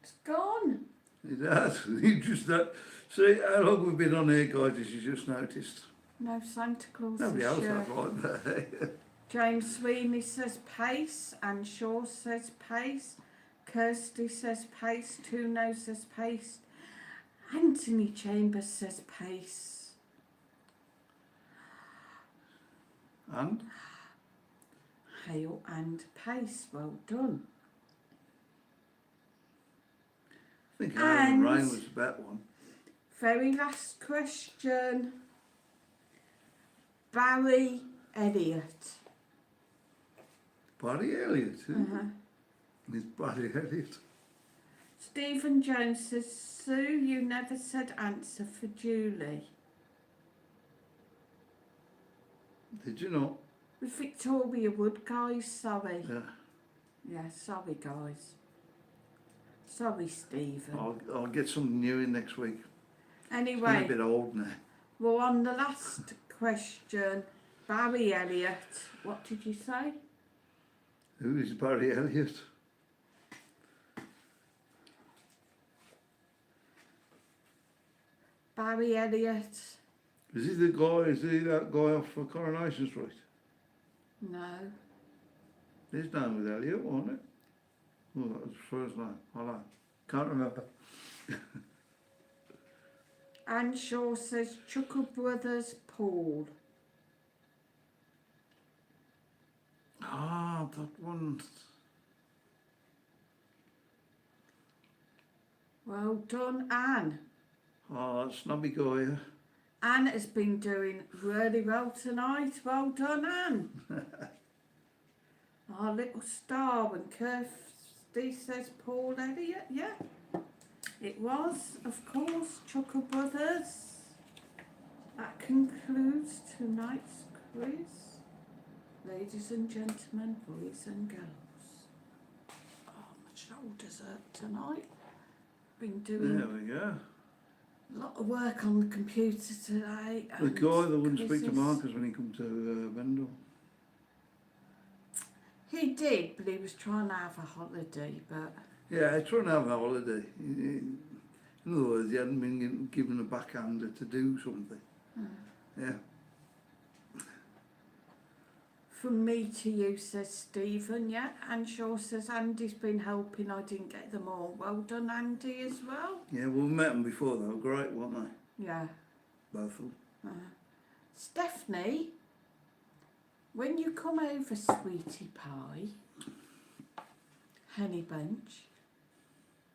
It's gone. It has. You just that. See how long we've been on here, guys, as you just noticed. No Santa Claus Nobody this else year. has like that. James Sweeney says Pace, and Shaw says Pace. Kirsty says Pace. Tuno says Pace. Anthony Chambers says pace. And Hail and pace. Well done. I think Hail and Rain And- was the better one. Very last question. Barry Elliott. Barry Elliott, isn't Uh-huh. it? It's Barry Elliott. Stephen Jones says, Sue, you never said answer for Julie. Did you not? With Victoria Wood, guys, sorry. Yeah. Yeah, sorry, guys. Sorry, Stephen. I'll get something new in next week. It's been a Anyway, bit old now. we're on the last question. Barry Elliott, what did you say? Who is Barry Elliott? Barry Elliott. Is he the guy? Is he that guy off for Coronation Street? No. His name was Elliott, wasn't it? Oh, that was his first name. I know. Can't remember. Anne Shaw says Chuckle Brothers Paul. Ah, that one. Well done, Anne. Oh, that snobby guy. Yeah. Anne has been doing really well tonight. Well done, Anne. Our little star. And Kirsty says Paul Elliott. Yeah, it was, of course, Chuckle Brothers. That concludes tonight's quiz. Ladies and gentlemen, boys and girls. Oh, my shoulders hurt tonight. Been doing There we go. a lot of work on the computer today. The and guy that wouldn't speak to quizzes. Marcus when he come to Benidorm. He did, but he was trying to have a holiday, but Yeah, he's trying to have a holiday. In other words, he hadn't been given a backhander to do something. Yeah. from me to you, says Stephen, yeah. And Shaw says Andy's been helping, I didn't get them all. Well done, Andy, as well. Yeah, well, we met them before. They were great, weren't they? Yeah. Both of them. Stephanie, when you come over, sweetie pie, honey bunch,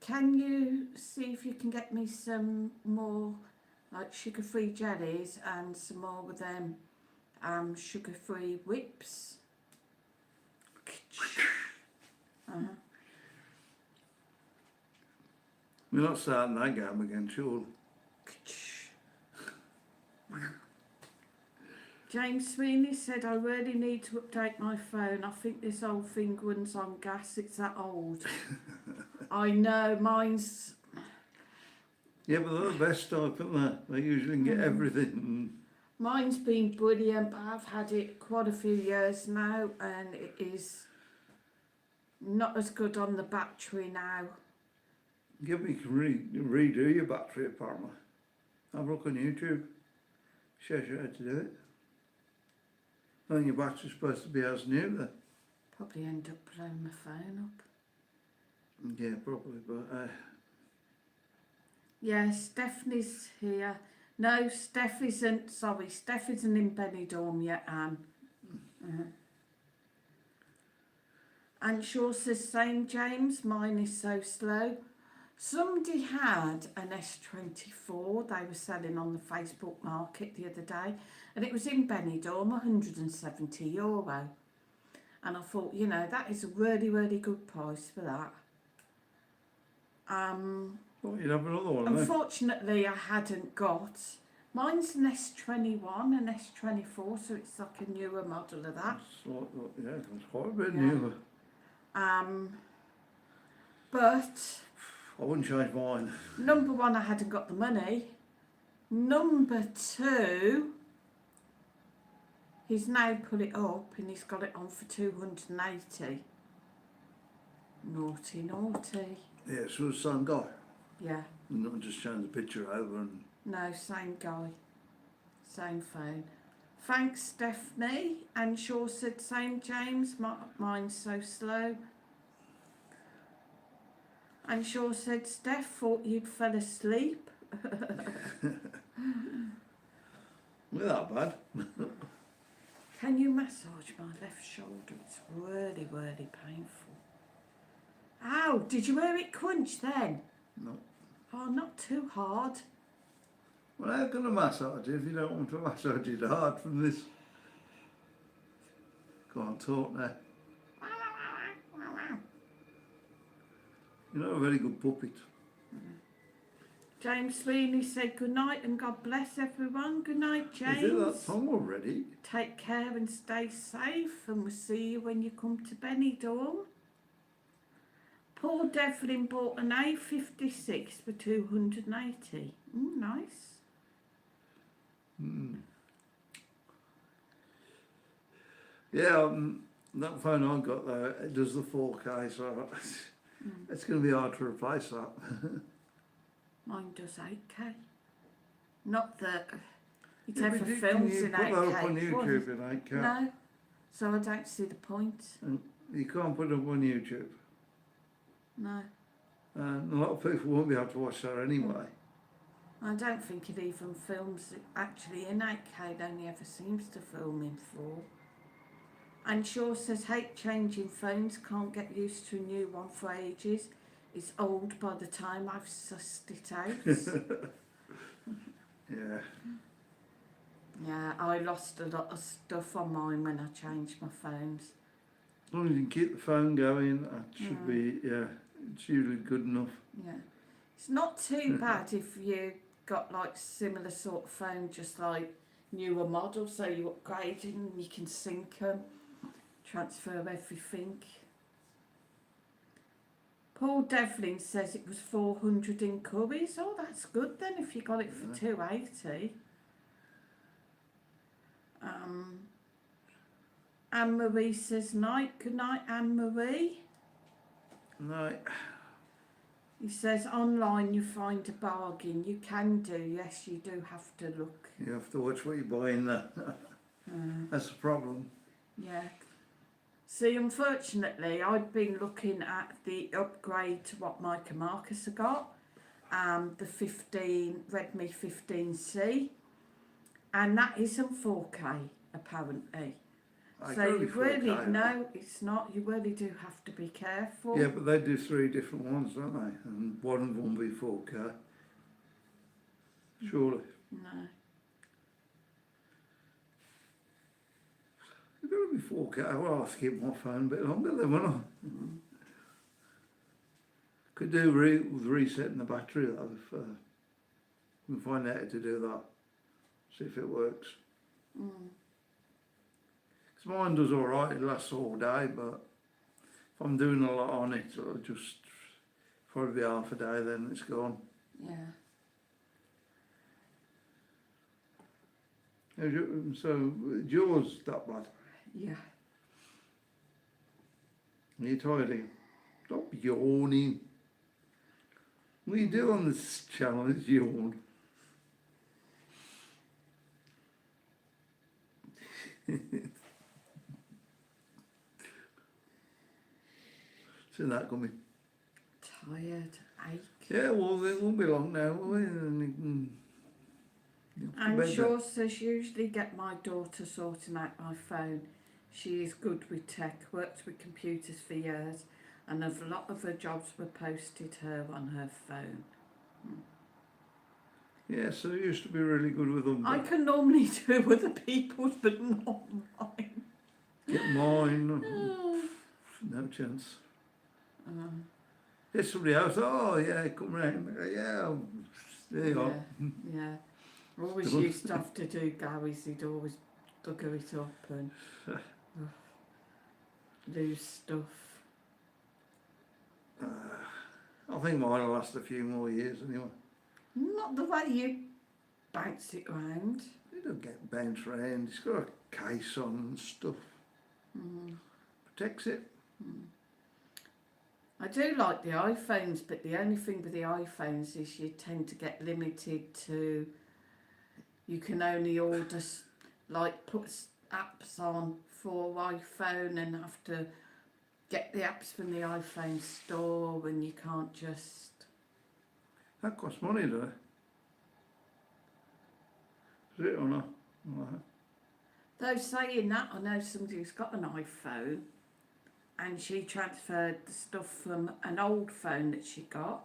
can you see if you can get me some more like sugar-free jellies and some more with them sugar-free whips? We're not starting that game again, surely. James Sweeney said, I really need to update my phone. I think this old thing runs on gas. It's that old. I know, mine's... Yeah, but they're the best type, aren't they? They usually can get everything. Mine's been brilliant, but I've had it quite a few years now, and it is not as good on the battery now. Yeah, but you can redo your battery, apparently. Have a look on YouTube. Shows you how to do it. I think your battery's supposed to be as new then. Probably end up blowing my phone up. Yeah, probably, but Yeah, Stephanie's here. No, Steph isn't, sorry, Steph isn't in Benidorm yet, Anne. And Shaw says, same James, mine is so slow. Somebody had an S24 they were selling on the Facebook market the other day, and it was in Benidorm, €170. And I thought, you know, that is a really, really good price for that. well, you'd have another one, then. Unfortunately, I hadn't got. Mine's an S21, an S24, so it's like a newer model of that. So, yeah, it's quite a bit Yeah. newer. But I wouldn't change mine. number one, I hadn't got the money. Number two, he's now put it up and he's got it on for 280. Naughty, naughty. Yeah, so it's the same guy. Yeah, Not just change the picture over and... no, same guy, same phone. Thanks, Stephanie. And Shaw said, same James, mine's so slow. And Shaw said, Steph, thought you'd fell asleep. We're that bad. Can you massage my left shoulder? It's really, really painful. Ow, did you hear it crunch then? No. Oh, not too hard. Well, how can I massage it if you don't want to massage it hard from this? Can't talk now. You're not a very good puppet. James Sweeney said good night and God bless everyone. Good night, James. Is it that song already? Take care and stay safe, and we'll see you when you come to Benidorm. Paul Devlin bought an A56 for 280. Nice. Yeah, that phone I got though, it does the 4K, so it's going to be hard to replace that. Mine does 8K. Not that it Yeah, ever but films you in put that 8K. up on What? YouTube in 8K. No, so I don't see the point. And you can't put it up on YouTube. No, And a lot of people won't be able to watch that anyway. I don't think it even films it actually in 8K. It only ever seems to film in 4. And Shaw says, hate changing phones, can't get used to a new one for ages. It's old by the time I've sussed it out. Yeah. Yeah, I lost a lot of stuff on mine when I changed my phones. As long as you can keep the phone going, that should be, yeah, it's usually good enough. Yeah. It's not too bad if you got like similar sort of phone, just like newer model, so you upgrade it and you can sync them, transfer everything. Paul Devlin says it was 400 in Curry's. Oh, that's good then if you got it for 280. Anne-Marie says night. Good night, Anne-Marie. Right. He says online you find a bargain. You can do, yes, you do have to look. You have to watch what you're buying there. That's the problem. Yeah. See, unfortunately, I'd been looking at the upgrade to what Mike and Marcus have got, the Redmi 15C, and that isn't 4K apparently. I So can you be really 4K. no, it's not. You really do have to be careful. Yeah, but they do 3 different ones, don't they? And one of them will be 4K. Surely. No. It's got to be 4K. Well, I'll have to keep my phone a bit longer then, won't I? Could do with resetting the battery though, if we can find out how to do that. See if it works. Because mine does alright, it lasts all day, but if I'm doing a lot on it, it'll just probably be half a day, then it's gone. Yeah. So, yours that bad? Yeah. Are you tired again? Stop yawning. What you do on this channel is yawn. See that coming? Tired, ache. Yeah, well, it won't be long now, will it? And you can go to And bed Shaw says usually get my daughter sorting out my phone. She is good with tech, worked with computers for years, and a lot of her jobs were posted her on her phone. then. Yeah, so you used to be really good with them. I can normally do other people's, but not mine. Get mine. No chance. There's somebody else, oh yeah, come round. Yeah, there you are. Yeah. Always used to have to do Gary's, he'd always bugger it up and lose stuff. I think mine will last a few more years anyway. Not the way you bounce it round. It don't get bounced round. It's got a case on and stuff. Protects it. I do like the iPhones, but the only thing with the iPhones is you tend to get limited to, you can only order, like put apps on for iPhone and have to get the apps from the iPhone store, and you can't just... That costs money, doesn't it? Is it or not? Right. Though saying that, I know somebody who's got an iPhone and she transferred the stuff from an old phone that she got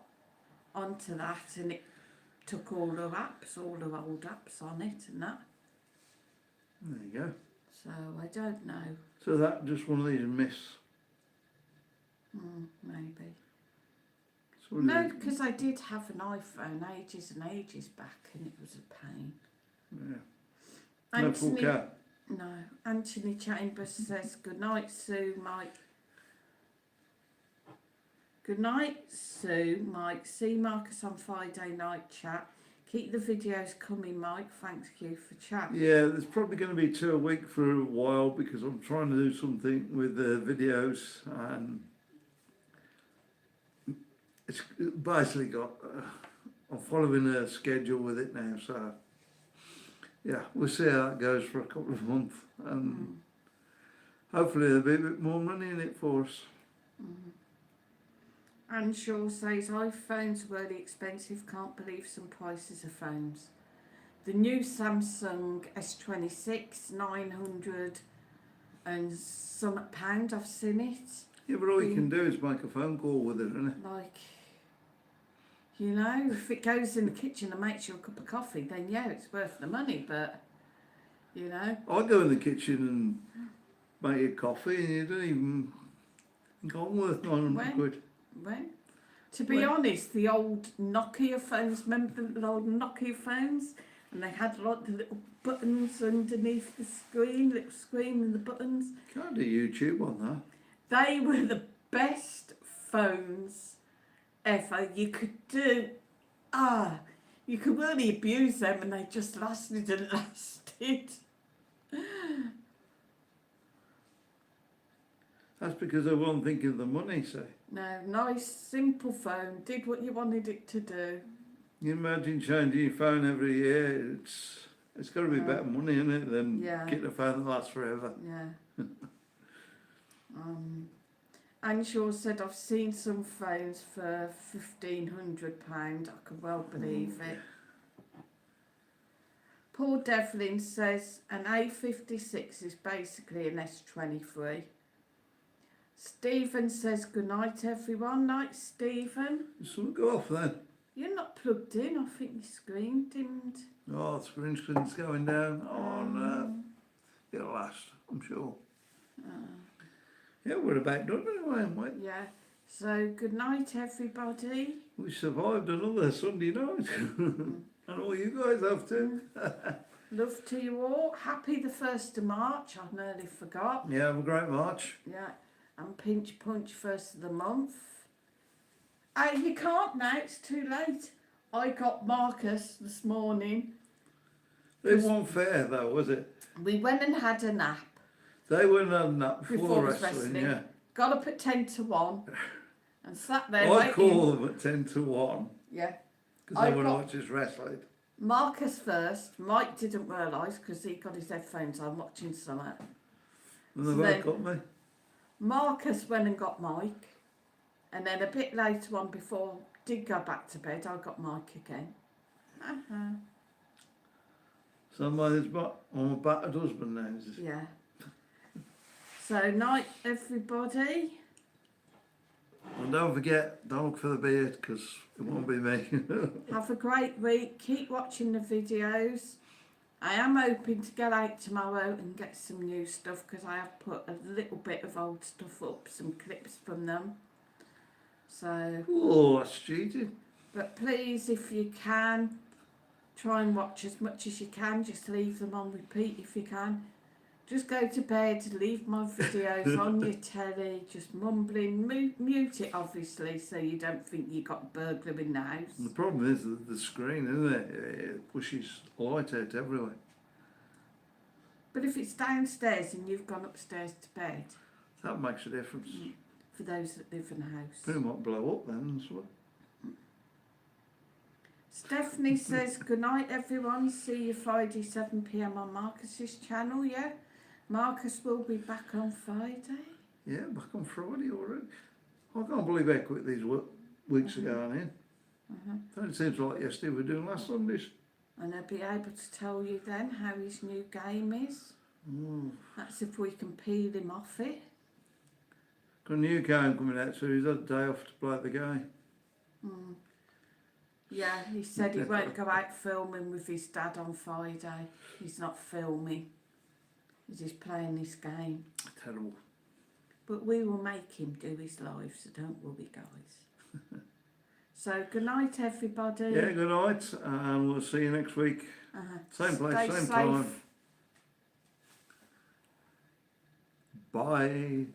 onto that, and it took all her apps, all her old apps on it and that. There you go. So I don't know. So that just one of these myths. Maybe. So No, because I did have an iPhone ages and ages back, and it was a pain. Yeah. No full cat. No. Anthony Chambers says, good night, Sue, Mike. Good night, Sue, Mike. See Marcus on Friday night chat. Keep the videos coming, Mike. Thanks you for chat. Yeah, there's probably going to be 2 a week for a while because I'm trying to do something with the videos, and it's basically got. I'm following a schedule with it now, so yeah, we'll see how it goes for a couple of months, and hopefully there'll be a bit more money in it for us. Anne Shaw says, iPhones were really expensive. Can't believe some prices of phones. The new Samsung S26, 900 and some pound. I've seen it. Yeah, but all you can do is make a phone call with it, isn't it? Like, you know, if it goes in the kitchen and makes you a cup of coffee, then yeah, it's worth the money. But, you know. I go in the kitchen and make you coffee, and you don't even think I'm worth 900 quid. When? To be honest, the old Nokia phones, remember the old Nokia phones? And they had like the little buttons underneath the screen, little screen and the buttons. Can't do YouTube on that. They were the best phones ever. You could do, you could really abuse them and they just lasted and lasted. That's because I wasn't thinking of the money, say. No, nice, simple phone. Did what you wanted it to do. You imagine changing your phone every year, it's got to be better money, isn't it, than getting a phone that lasts forever. Yeah. Anne Shaw said, I've seen some phones for £1,500. I could well believe it. Paul Devlin says, an A56 is basically an S23. Stephen says, good night everyone. Night, Stephen. Something go off then. You're not plugged in. I think your screen dimmed. Oh, the screen's going down. Oh no. It'll last, I'm sure. Yeah, we're about done anyway, aren't we? Yeah. So, good night everybody. We survived another Sunday night. And all you guys have to. Love to you all. Happy the 1st of March. I nearly forgot. Yeah, have a great March. Yeah. And pinch punch 1st of the month. You can't now, it's too late. I got Marcus this morning. It wasn't fair though, was it? We went and had a nap. They went on a nap before the wrestling, yeah. Got up at 10 to 1 and sat there I waiting. call them at 10 to 1 Yeah. because they want to watch us wrestling. Marcus first. Mike didn't realise because he got his headphones on watching something. And they So both then- got me. Marcus went and got Mike. And then a bit later on, before I did go back to bed, I got Mike again. Somebody's I'm a battered husband now. Is it? Yeah. So, night everybody. And don't forget, don't look for the beard because it won't be me. Have a great week. Keep watching the videos. I am hoping to get out tomorrow and get some new stuff because I have put a little bit of old stuff up, some clips from them. So, Oh, that's cheating. but please, if you can, try and watch as much as you can. Just leave them on repeat if you can. Just go to bed, leave my videos on your telly, just mumbling. Mute it, obviously, so you don't think you got a burglar in the house. The problem is the screen, isn't it? It pushes light out everywhere. But if it's downstairs and you've gone upstairs to bed, That makes a difference. for those that live in the house. It might blow up then as well. Stephanie says, good night everyone, see you Friday 7 p.m. on Marcus's channel, yeah? Marcus will be back on Friday. Yeah, back on Friday already. I can't believe how quick these weeks are going in. It seems like yesterday we were doing last Sundays. And he'll be able to tell you then how his new game is. That's if we can peel him off it. Got a new game coming out, so he's had a day off to play the game. Yeah, he said he won't go out filming with his dad on Friday. He's not filming. He's just playing this game. Terrible. But we will make him do his live, so don't worry, guys. So, good night, everybody. Yeah, good night, and we'll see you next week. Same place, Stay same safe. time. Bye.